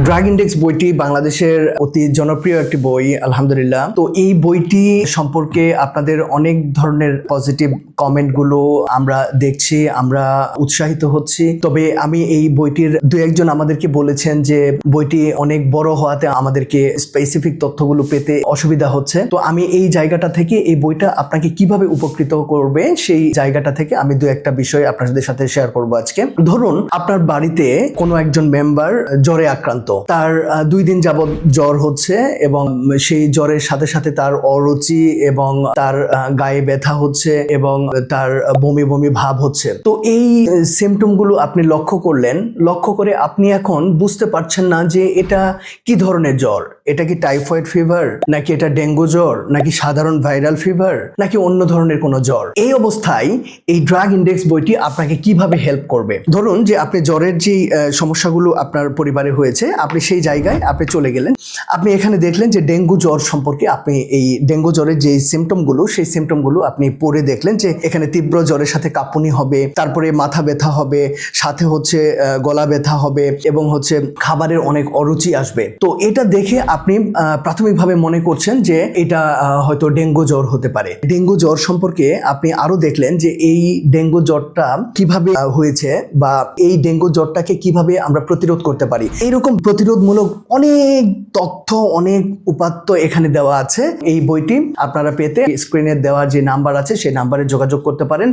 Drug index বইটি বাংলাদেশের অতি জনপ্রিয় একটি বই আলহামদুলিল্লাহ। তো এই বইটি সম্পর্কে আপনাদের অনেক ধরনের পজিটিভ কমেন্টগুলো আমরা দেখছি, আমরা উৎসাহিত হচ্ছি। তবে আমি এই বইটির দু একজন আমাদেরকে বলেছেন যে বইটি অনেক বড় হওয়াতে আমাদেরকে স্পেসিফিক তথ্যগুলো পেতে অসুবিধা হচ্ছে। তো আমি এই জায়গাটা থেকে এই বইটা আপনাকে কিভাবে উপকৃত করবে সেই জায়গাটা থেকে আমি দু একটা বিষয় আপনাদের সাথে শেয়ার করবো আজকে। ধরুন আপনার বাড়িতে কোনো একজন মেম্বার জ্বরে আক্রান্ত, তার 2 দিন যাবৎ জ্বর হচ্ছে এবং সেই জ্বরের সাথে সাথে তার অরুচি এবং তার গায়ে ব্যথা হচ্ছে এবং তার বমি বমি ভাব হচ্ছে। তো এই সিমটম গুলো আপনি লক্ষ্য করলেন, লক্ষ্য করে আপনি এখন বুঝতে পারছেন না যে এটা কি ধরনের জ্বর, এটা কি টাইফয়েড ফিভার নাকি এটা ডেঙ্গু জ্বর নাকি সাধারণ ভাইরাল ফিভার নাকি অন্য ধরনের কোনো জ্বর। এই অবস্থায় এই ড্রাগ ইন্ডেক্স বইটি আপনাকে কিভাবে হেল্প করবে। ধরুন যে আপনি জ্বরের যে সমস্যাগুলো আপনার পরিবারে হয়েছে, আপনি সেই জায়গায় আপনি চলে গেলেন, আপনি এখানে দেখলেন যে ডেঙ্গু জ্বর সম্পর্কে আপনি এই ডেঙ্গু জ্বরের যে সিমটমগুলো সেই সিমটমগুলো আপনি পড়ে দেখলেন যে এখানে তীব্র জ্বরের সাথে কাঁপুনি হবে, তারপরে মাথা ব্যথা হবে, সাথে হচ্ছে গলা ব্যথা হবে এবং হচ্ছে খাবারের অনেক অরুচি আসবে। তো এটা দেখে আপনি প্রাথমিকভাবে মনে করছেন যে এটা হয়তো ডেঙ্গু জ্বর হতে পারে। ডেঙ্গু জ্বর সম্পর্কে আপনি আরো দেখলেন যে এই ডেঙ্গু জ্বরটা কিভাবে হয়েছে বা এই ডেঙ্গু জ্বরটাকে কিভাবে আমরা প্রতিরোধ করতে পারি। এইরকম প্রতিরোধমূলক অনেক তথ্য, অনেক উপাত্ত এখানে দেওয়া আছে। এই বইটি আপনারা পেতে স্ক্রিনে দেওয়া যে নাম্বার আছে সেই নাম্বারে যোগাযোগ করতে পারেন।